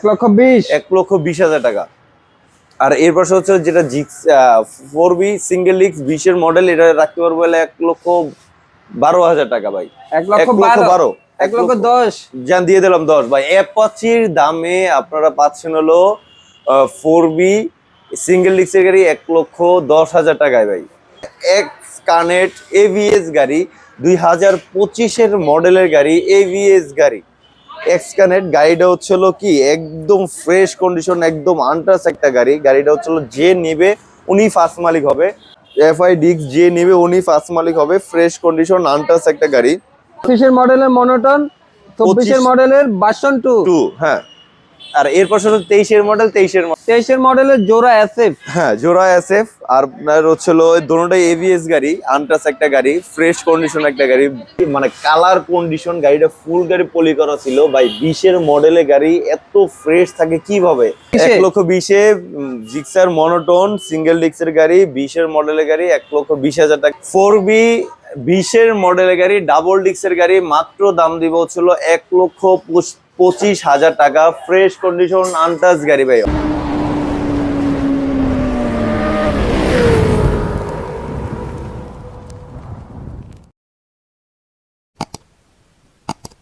1,20,000 1,20,000 টাকা। আর এর পাশে হচ্ছে যেটা জিক্স 4B সিঙ্গেল লিক্স 20-এর মডেল, এটা রাখতে পারবো হলে 1,12,000 টাকা ভাই। 1,12,000 1,10,000 যান দিয়ে দিলাম 10 ভাই। অ্যাপাচির দামে আপনারা পাচ্ছেন হলো 4B সিঙ্গেল লিক্সের গাড়ি 1,10,000 টাকায় ভাই। এক্স কানেক্ট এভিএস গাড়ি 2025-এর মডেলের গাড়ি, এভিএস গাড়ি এক্স কানেক্ট। গাড়িটা হচ্ছিল কি একদম ফ্রেশ কন্ডিশন, একদম আনটাচ একটা গাড়ি। গাড়িটা হচ্ছিল যে নেবে উনি ফার্স্ট মালিক হবে। এফআই ডিক্স যে নেবে উনি ফার্স্ট মালিক হবে। ফ্রেশ কন্ডিশন আনটাচ একটা গাড়ি। 25-এর মডেলের মনোটন, 24-এর মডেলের ভার্সন 2। হ্যাঁ। আর এর পাশে হচ্ছে 23-এর মডেল, 23-এর মডেলের জোড়া এসএফ। হ্যাঁ জোড়া এসএফ। আর আপনার হচ্ছিল দুটোটাই এভিএস গাড়ি, আনটাচ একটা গাড়ি, ফ্রেশ কন্ডিশন একটা গাড়ি, মানে কালার কন্ডিশন। গাড়িটা ফুল গাড়ি পলি করা ছিল ভাই। 20-এর মডেলের গাড়ি এত ফ্রেশ থাকে কিভাবে? 1,20,000-এ জিক্সার মনোটোন সিঙ্গেল ডিক্সের গাড়ি, 20-এর মডেলের গাড়ি 1,20,000 টাকা। 4B 20-এর মডেলের গাড়ি, ডাবল ডিক্সের গাড়ি, মাত্র দাম দিব হচ্ছিল 1,25,000 টাকা। ফ্রেশ কন্ডিশন আনটাচ গাড়ি ভাই।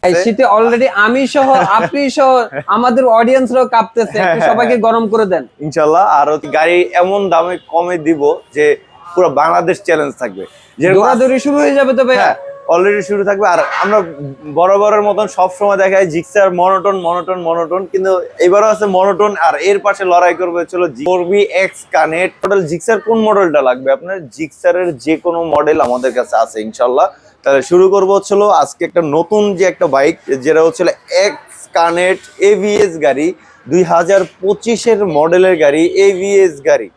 এই শীতে অলরেডি আমি সহ আপনি সহ আমাদের অডিয়েন্সরাও কাঁপতেছে, একটু সবাইকে গরম করে দেন ইনশাআল্লাহ। আর গাড়ি এমন দামে কমে দিব যে পুরো বাংলাদেশ চ্যালেঞ্জ থাকবে, যে দৌড়াদৌড়ি শুরু হয়ে যাবে তো ভাইয়া। অলরেডি শুরু থাকবে। আর আমরা বরাবরের মতন সব সময় দেখাই জিক্সার মনোটোন মনোটোন মনোটোন, কিন্তু এবারও আছে মনোটোন। আর এর পাশে লড়াই করবে চলো 4B x connect model. Gixxer কোন মডেলটা লাগবে আপনার? জিক্সারের যে কোনো মডেল আমাদের কাছে আছে ইনশাআল্লাহ। তাহলে শুরু করবো হচ্ছিল আজকে একটা নতুন যে একটা বাইক, যেটা হচ্ছিল এক্স কানেক্ট এভিএস গাড়ি, 2025-এর মডেলের গাড়ি, এভিএস গাড়ি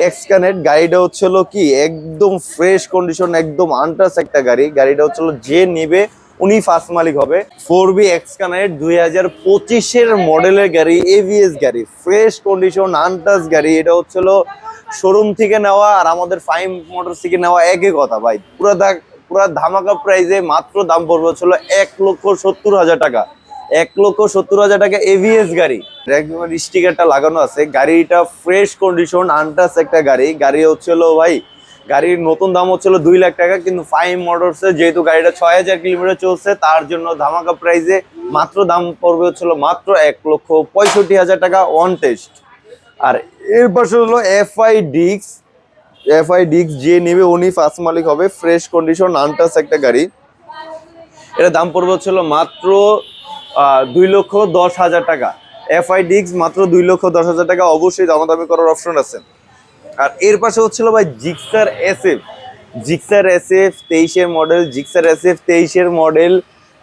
এক্স কানেক্ট। গাড়িটা হচ্ছিল কি একদম ফ্রেশ কন্ডিশন, একদম আনটাচ একটা গাড়ি। গাড়িটা হচ্ছিল যে নেবে উনি ফার্স্ট মালিক হবে। 4B এক্স কানেক্ট 2025-এর মডেলের গাড়ি, এভিএস গাড়ি, ফ্রেশ কন্ডিশন আনটাচ গাড়ি। এটা হচ্ছিল শোরুম থেকে নেওয়া আর আমাদের ফাইম মোটরস থেকে নেওয়া একই কথা ভাই। পুরা ধামাকা প্রাইজে মাত্র দাম পড়বে হচ্ছিল 1,70,000 টাকা। 1,70,000 টাকা এভিএস গাড়ি। একদম স্টিকারটা লাগানো আছে। গাড়িটা ফ্রেশ কন্ডিশন আনটাচ একটা গাড়ি। গাড়ি হচ্ছিল ভাই, গাড়ির নতুন দাম হচ্ছিল 2 লাখ টাকা, কিন্তু ফাইম মোটরসে যেহেতু গাড়িটা 6,000 কিলোমিটার চলছে, তার জন্য ধামাকা প্রাইজে মাত্র দাম পড়বে হচ্ছিল মাত্র 1,65,000 টাকা অন টেস্ট। আর এর পাশে হলো এফআই ডিক্স যে নেবে উনি ফার্স্ট মালিক হবে। ফ্রেশ কন্ডিশন আনটাচ একটা গাড়ি। এটা দাম পড়বে হচ্ছিল মাত্র 2,10,000 টাকা। এফআই ডিক্স মাত্র 2,10,000 টাকা। অবশ্যই দামাদামি করার অপশন আছে। আর এর পাশে হচ্ছিল ভাই জিক্সার এসএফ 23-এর মডেল, জিক্সার এসএফ 23-এর মডেল,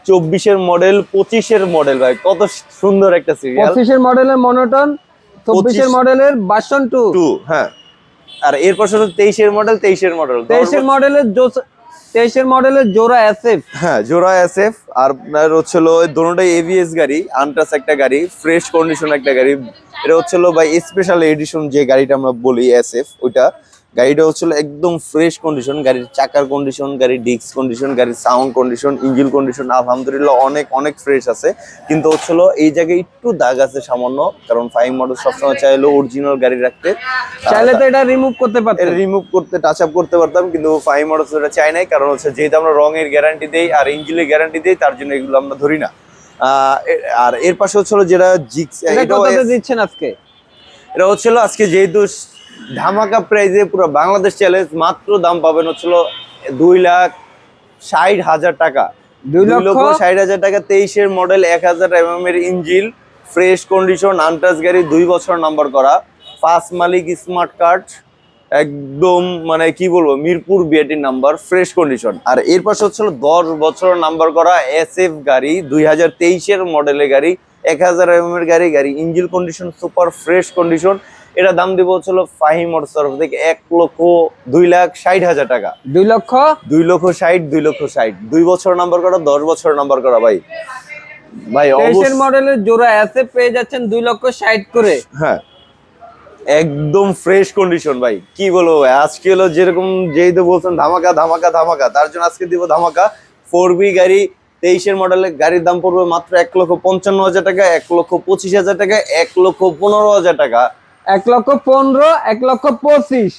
24-এর মডেল, 25-এর মডেল ভাই। কত সুন্দর একটা সিরিয়াল। 25-এর মডেলের মনোটন, 24-এর মডেলের ভার্সন 2। হ্যাঁ। আর এর পাশে হচ্ছে 23-এর মডেল, 23-এর মডেলের জোড়া এসএফ। হ্যাঁ জোড়া এসএফ। আর আপনার হচ্ছিল দুটোটাই এভিএস গাড়ি, আনটাচ একটা গাড়ি, ফ্রেশ কন্ডিশন একটা গাড়ি। এটা হচ্ছিল ভাই স্পেশাল এডিশন যে গাড়িটা আমরা বলি এসএফ, ওইটা গাড়িটা হচ্ছিল একদম ফ্রেশ কন্ডিশন। গাড়ির চাকার কন্ডিশন, গাড়ির ডিস্ক কন্ডিশন, গাড়ির সাউন্ড কন্ডিশন, ইঞ্জিন কন্ডিশন আলহামদুলিল্লাহ অনেক অনেক ফ্রেশ আছে। কিন্তু হচ্ছিল এই জায়গায় একটু দাগ আছে সামান্য, কারণ ফাইভ মডেল সবসময় চাইলো অরিজিনাল গাড়ি রাখতে। চাইলে তো এটা রিমুভ করতে পারতাম, রিমুভ করতে টাচ আপ করতে পারতাম, কিন্তু ফাইভ মডেল এটা চাই নাই। কারণ হচ্ছে যেহেতু আমরা রঙের গ্যারান্টি দেই আর ইঞ্জিনের গ্যারান্টি দেই, তার জন্য এগুলো আমরা ধরি না। আর এর পাশে হচ্ছিল যেটা জিক্স, এটা দিচ্ছেন আজকে? এটা হচ্ছিল আজকে যেহেতু ধামাকা প্রাইজে পুরো বাংলাদেশ চ্যালেঞ্জ, মাত্র দাম পাবেন হচ্ছিল 2,60,000 টাকা। 2,60,000 টাকা। 23-এর মডেল, 1000 mm এর ইঞ্জিন, ফ্রেশ কন্ডিশন আনটাচ গাড়ি, 2 বছর নাম্বার করা, ফার্স্ট মালিক, স্মার্ট কার্ড, একদম মানে কি বলবো Mirpur BRT number, fresh condition. আর এর পাশে হচ্ছিল 10 বছর নাম্বার করা এসএফ গাড়ি, 2023-এর মডেলের গাড়ি, 1000 mm এর গাড়ি, engine condition super fresh condition. এটা দাম দিব হচ্ছিল ফাহিম মোটরস তরফ থেকে 1,02,60,000 টাকা। 2,60,000 2 বছর নাম্বার করা, 10 বছর নাম্বার করা ভাই। 23-এর মডেলের জোড়া এসএফ পেয়ে যাচ্ছেন 2,60,000 করে। হ্যাঁ একদম ফ্রেশ কন্ডিশন ভাই। কি বলবো ভাই, আজকে হলো যেরকম যেহেতু বলছেন ধামাকা ধামাকা ধামাকা, তার জন্য আজকে দিব ধামাকা 4B গাড়ি 23-এর মডেলের গাড়ির দাম পড়বে মাত্র 1,55,000 টাকা, 1,25,000 টাকা, 1,15,000 টাকা, 1,15,000, 1,25,000।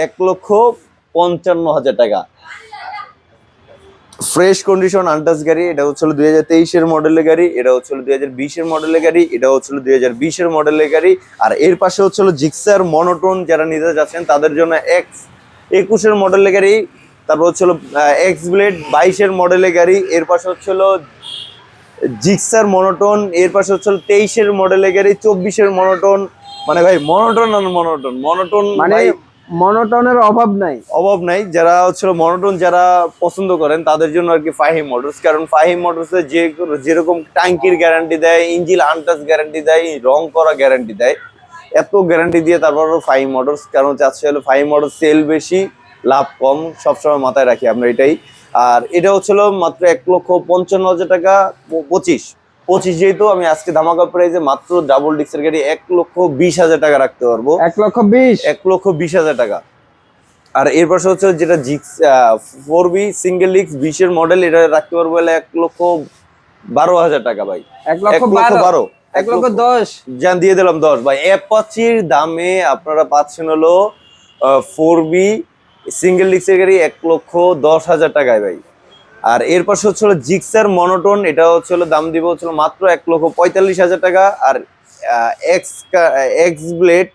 1,55,000 টাকা। ফ্রেশ কন্ডিশন আনটাচ গাড়ি, এটা হচ্ছিল 2023-এর মডেলের গাড়ি, এটা হচ্ছিল 2020-এর মডেলের গাড়ি, এটা হচ্ছিল 2020-এর মডেলের গাড়ি। আর এর পাশে হচ্ছিল জিক্সার মনোটোন, যারা নিতে যাচ্ছেন তাদের জন্য X21-এর মডেলের গাড়ি। তারপর হচ্ছিল এক্স ব্লেড 22-এর মডেলের গাড়ি। এর পাশে হচ্ছিল জিক্সার মনোটোন। এর পাশে হচ্ছিল 23-এর মডেলের গাড়ি, 24-এর মনোটোন। মানে ভাই মনোটোন আর মনোটোন মনোটোন, মানে মনোটনের অভাব নাই। যারা হচ্ছিল মনোটোন যারা পছন্দ করেন তাদের জন্য আর কি ফাহিম মোটরস। কারণ ফাহিম মোটরসে যেরকম ট্যাঙ্কির গ্যারান্টি দেয়, ইঞ্জিন আনটাচ গ্যারান্টি দেয়, রং করা গ্যারান্টি দেয়, এত গ্যারান্টি দিয়ে তারপরও ফাহিম মোটরস। কারণ চাচ্ছে হলো ফাহিম মোটরস সেল বেশি, লাভ কম, সবসময় মাথায় রাখি আমরা এটাই। আর এটা হচ্ছিল মাত্র 1,55,000 টাকা। 25 যেহেতু আমি আজকে ধামাকা প্রাইজে মাত্র ডাবল ডিক্সের গাড়ি 1,20,000 টাকা রাখতে পারবো। 1,20,000। 1,20,000 টাকা। আর এর পাশে হচ্ছে যেটা জিক্স 4B সিঙ্গেল ডিক্স 20-এর মডেল, এটা রাখতে পারবো 1,12,000 টাকা ভাই। 1,12,000, 1,10,000। যান দিয়ে দিলাম 10 ভাই। অ্যাপাচির দামে আপনারা পাচ্ছেন হলো 4B সিঙ্গেল ডিক্সের গাড়ি 1,10,000 টাকায় ভাই। আর এর পাশে হচ্ছিল জিক্সার মনোটোন, এটা হচ্ছিল দাম দিব হচ্ছিল মাত্র 1,45,000 টাকা। আর এক্স ব্লেড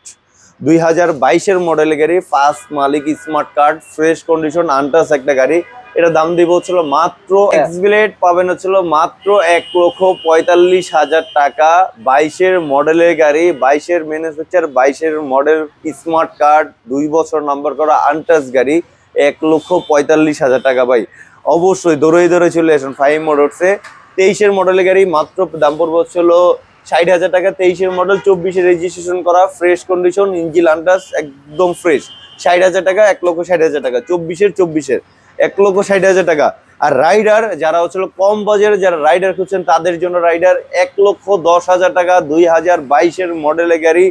2022-এর মডেলের গাড়ি, ফার্স্ট মালিক, smart card, fresh condition, untouch একটা গাড়ি, এটা দাম দিব হচ্ছিল মাত্র, এক্স ব্লেড পাবেন হচ্ছিল মাত্র 1,45,000 টাকা। 22-এর মডেলের গাড়ি, 22-এর ম্যানুফ্যাকচার, 22-এর মডেল, স্মার্ট কার্ড, 2 বছর নাম্বার করা, আনটাচ গাড়ি, 1,45,000 টাকা ভাই। অবশ্যই দৌড়ে চলে আসুন ফাহিম মোটরসে। 23-এর মডেলের গাড়ি মাত্র দাম পড়বে হচ্ছিল 60,000 টাকা। 23-এর মডেল, 24-এর রেজিস্ট্রেশন করা, ফ্রেশ কন্ডিশন, ইঞ্জিন আনটাচ একদম ফ্রেশ, 60,000 টাকা, 1,60,000 টাকা। 24-এর 1,60,000 টাকা। আর রাইডার যারা হচ্ছিল কম বাজারে যারা রাইডার খুঁজছেন তাদের জন্য রাইডার 1,10,000 টাকা। 2022-এর মডেলের গাড়ি,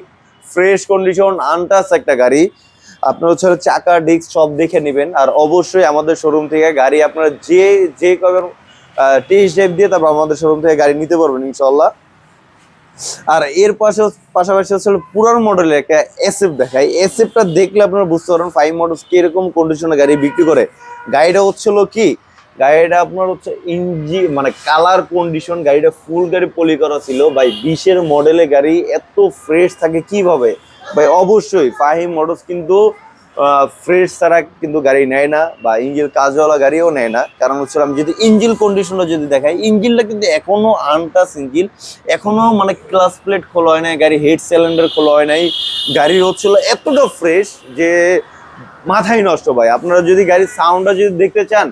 ফ্রেশ কন্ডিশন, আনটাচ একটা গাড়ি। আপনার হচ্ছে চাকা ডিস্ক সব দেখে নেবেন। আর অবশ্যই আমাদের শোরুম থেকে গাড়ি আপনারা যে কবেন টেস্ট ড্রাইভ দিয়ে তারপর আমাদের শোরুম থেকে গাড়ি নিতে পারবেন ইনশাল্লাহ। আর এর পাশাপাশি হচ্ছে পুরান মডেলের একটা এসএফ দেখাই। এসএফটা দেখলে আপনারা বুঝতে পারবেন ফাইভ মডেলস কিরকম কন্ডিশনে গাড়ি বিক্রি করে। গাড়িটা হচ্ছিল কি, গাড়িটা আপনার হচ্ছে মানে কালার কন্ডিশন, গাড়িটা ফুল গাড়ি পলি করা ছিল ভাই। 20-এর মডেলের গাড়ি এত ফ্রেশ থাকে কিভাবে ভাই? অবশ্যই ফাহিম মোটরস কিন্তু ফ্রেশ ছাড়া কিন্তু গাড়ি নেয় না, বা ইঞ্জিন কাজওয়ালা গাড়িও নেয় না। কারণ হচ্ছে আমি যদি ইঞ্জিন কন্ডিশনটা যদি দেখাই, ইঞ্জিনটা কিন্তু এখনো আনটাচ ইঞ্জিন, এখনো মানে ক্লাস প্লেট খোলা হয় নাই, গাড়ি হেড সিলিন্ডার খোলা হয় নাই। গাড়ি হচ্ছিল এতটা ফ্রেশ যে মাথায় নষ্ট ভাই। আপনারা যদি গাড়ির সাউন্ডটা যদি দেখতে চান,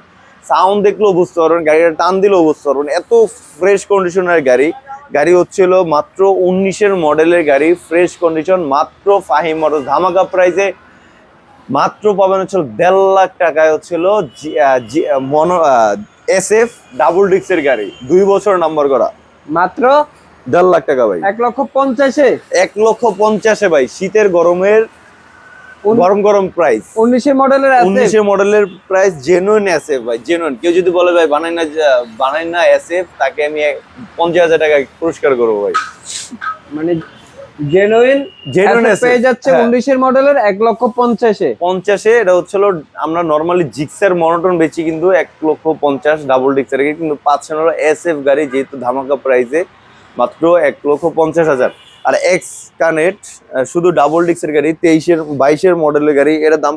সাউন্ড দেখলেও বুঝতে পারবেন, গাড়িটা টান দিলেও বুঝতে পারবেন, এত ফ্রেশ কন্ডিশনের গাড়ি। গাড়ি হচ্ছিল মাত্র 19-এর মডেলের গাড়ি, ফ্রেশ কন্ডিশন, মাত্র ফাহিম মোটরস ধামাকা প্রাইসে মাত্র পাবেন হচ্ছিল 1.5 লাখ টাকায় হচ্ছিল এসএফ ডাবল ডিক্সের গাড়ি, 2 বছর নাম্বার করা, মাত্র 1.5 লাখ টাকা ভাই। 1,50,000, 1,50,000 ভাই। শীতের গরমের গরম প্রাইস। 19-এর মডেলের 19-এর মডেলের প্রাইস জেনুইন এসএফ ভাই, জেনুইন। কেউ যদি বলে ভাই বানাই না এসএফ, তাকে আমি 50,000 টাকা পুরস্কার করবো ভাই। মানে জেনুইন পেয়ে যাচ্ছে 19-এর মডেলের 1,50,000। 50-এ এটা হচ্ছিল আমরা নরমালি জিক্সার মনোটন বেচি কিন্তু 1,50,000 ডাবল ডিক্সের, কিন্তু পাচ্ছেন হলো এসএফ গাড়ি যেহেতু ধামাকা প্রাইসে মাত্র 1,50,000। আর এক্স কানেক্ট শুধু ডাবল ডিক্সের গাড়ি, 22-এর মডেলের গাড়ি, এর দাম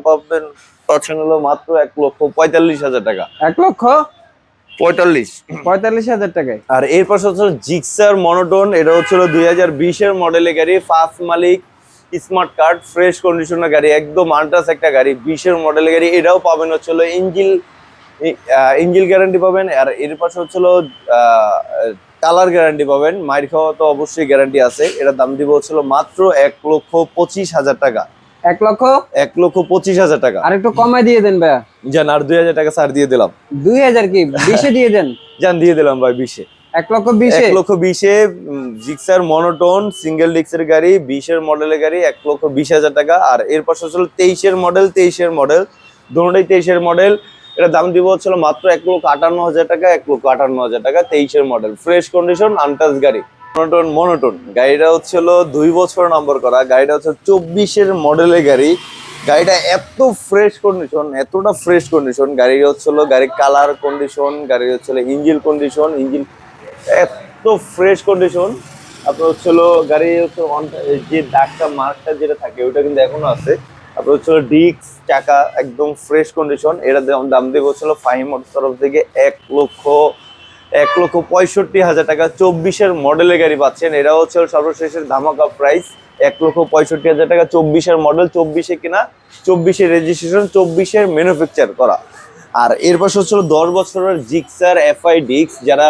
পাচ্ছেন হলো মাত্র 1,45,000 টাকা। 1,45,000 টাকায়। আর এর পাশে হচ্ছে জিক্সার মনোটোন, এটা হচ্ছিল 2020-এর মডেলের গাড়ি, ফার্স্ট মালিক, স্মার্ট কার্ড, ফ্রেশ কন্ডিশনের গাড়ি, একদম আনটাচ একটা গাড়ি, 20-এর মডেলের গাড়ি। এটাও পাবেন হচ্ছিল ইঞ্জিল গ্যারান্টি পাবেন। আর এর পাশে হচ্ছিল কালার গ্যারান্টি পাবেন, মাইর খাওয়া তো অবশ্যই গ্যারান্টি আছে। এটার দাম দিব হচ্ছিল মাত্র 1,25,000 টাকা। 1,25,000 টাকা। আর একটু কমাই দিয়ে দেন ভাইয়া। জান আর 2,000 টাকা ছাড় দিয়ে দিলাম। 2,000 কি 20-এ দিয়ে দেন? জান দিয়ে দিলাম ভাই 20-এ। 1,20,000 জিক্সার মনোটোন সিঙ্গেল ডিক্সের গাড়ি, 20-এর মডেলের গাড়ি, 1,20,000 টাকা। আর এর পাশে হচ্ছিল 23-এর মডেল, দুটোটাই 23-এর মডেল। এটা দাম দিব হচ্ছিল মাত্র 1,58,000 টাকা, 1,58,000 টাকা। 23-এর মডেল, ফ্রেশ কন্ডিশন, আনটাচ গাড়ি, মনোটন মনোটন। গাড়িটা হচ্ছিল 2 বছর নম্বর করা, গাড়িটা হচ্ছে 24-এর মডেলের গাড়ি। গাড়িটা এত ফ্রেশ কন্ডিশন, এতটা ফ্রেশ কন্ডিশন, গাড়ি হচ্ছিল গাড়ির কালার কন্ডিশন, গাড়ি হচ্ছিল ইঞ্জিন কন্ডিশন, ইঞ্জিন এত ফ্রেশ কন্ডিশন। আপনার হচ্ছিল গাড়ি হচ্ছে যে দাগটা মার্কটা যেটা থাকে ওইটা কিন্তু এখনো আছে। আপনার হচ্ছিল ডিস্ক চাকা একদম ফ্রেশ কন্ডিশন। এটা দাম দেবো হচ্ছিল ফাহিম মোটরস তরফ থেকে 1,65,000 টাকা। 24-এর মডেলের গাড়ি পাচ্ছেন। এটা হচ্ছে সর্বশেষের ধামাকা প্রাইস, 1,65,000 টাকা। 24-এর মডেল, 24-এ কিনা, 24-এর রেজিস্ট্রেশন, 24-এর ম্যানুফ্যাকচার করা। আর এর পাশে হচ্ছিল 10 বছরের জিক্সার এফআই ডিস্ক, যারা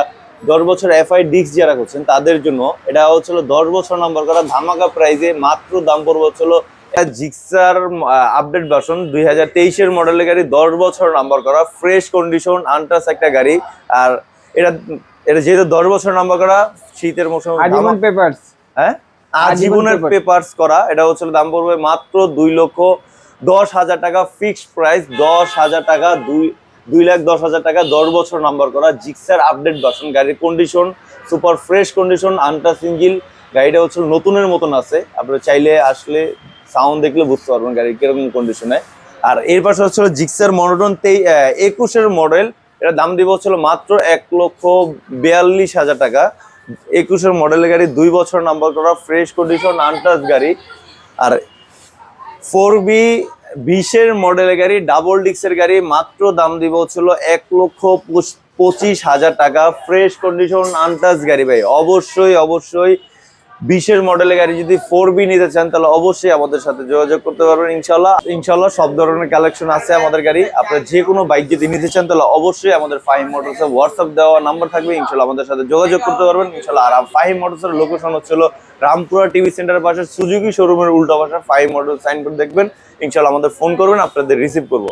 10 বছর এফআই ডিস্ক যারা করছেন তাদের জন্য এটা হচ্ছিল 10 বছর নাম্বার করা ধামাকা প্রাইজে। মাত্র দাম পড়বে হচ্ছিল জিক্সার আপডেট ভার্সন 2023-এর মডেলের গাড়ি, 10 বছর নাম্বার করা, ফ্রেশ কন্ডিশন, আনটাচ একটা গাড়ি। আর এটা এটা যেহেতু 10 বছর নাম্বার করা, শীতের মৌসুম আজীবন পেপারস, হ্যাঁ আজীবনের পেপারস করা, এটা হচ্ছে দাম পড়বে মাত্র 2,10,000 টাকা। ফিক্সড প্রাইস 10,000 টাকা, 2,10,000 টাকা। 10 বছর নাম্বার করা জিক্সার আপডেট ভার্সন, গাড়ির condition super fresh condition, untouch engine. গাড়িটা হচ্ছে নতুনের মতন আছে, আপনারা চাইলে আসলে সাউন্ড দেখলে বুঝতে পারবেন গাড়ি কিরকম কন্ডিশনে। আর এর পাশে হচ্ছিল জিক্সার মনোটন 21-এর মডেল, এটা দাম দিব হচ্ছিল মাত্র 1,42,000 টাকা। 21-এর মডেলের গাড়ি, 2 বছর নাম্বার করা, ফ্রেশ কন্ডিশন, আনটাচ গাড়ি। আর 4B 20-এর মডেলের গাড়ি, ডাবল ডিস্কের গাড়ি, মাত্র দাম দিব হচ্ছিল 1,25,000 টাকা। ফ্রেশ কন্ডিশন, আনটাচ গাড়ি। ভাই অবশ্যই 20-এর মডেলের গাড়ি যদি 4B নিতে চান তাহলে অবশ্যই আমাদের সাথে যোগাযোগ করতে পারবেন। ইনশাল্লাহ সব ধরনের কালেকশন আছে আমাদের গাড়ি। আপনারা যে কোনো বাইক যদি নিতে চান তাহলে অবশ্যই আমাদের ফাহিম মোটরসে হোয়াটসঅ্যাপ দেওয়া নাম্বার থাকবে, ইনশাল্লাহ আমাদের সাথে যোগাযোগ করতে পারবেন ইনশাল্লাহ। আর ফাহিম মোটরসের লোকেশন হচ্ছিল রামপুরা টিভি সেন্টারের পাশে সুজুকি শোরুমের উল্টা পাশে ফাহিম মোটরস সাইনবোর্ড দেখবেন। ইনশাল্লাহ আমাদের ফোন করবেন, আপনাদের রিসিভ করবো।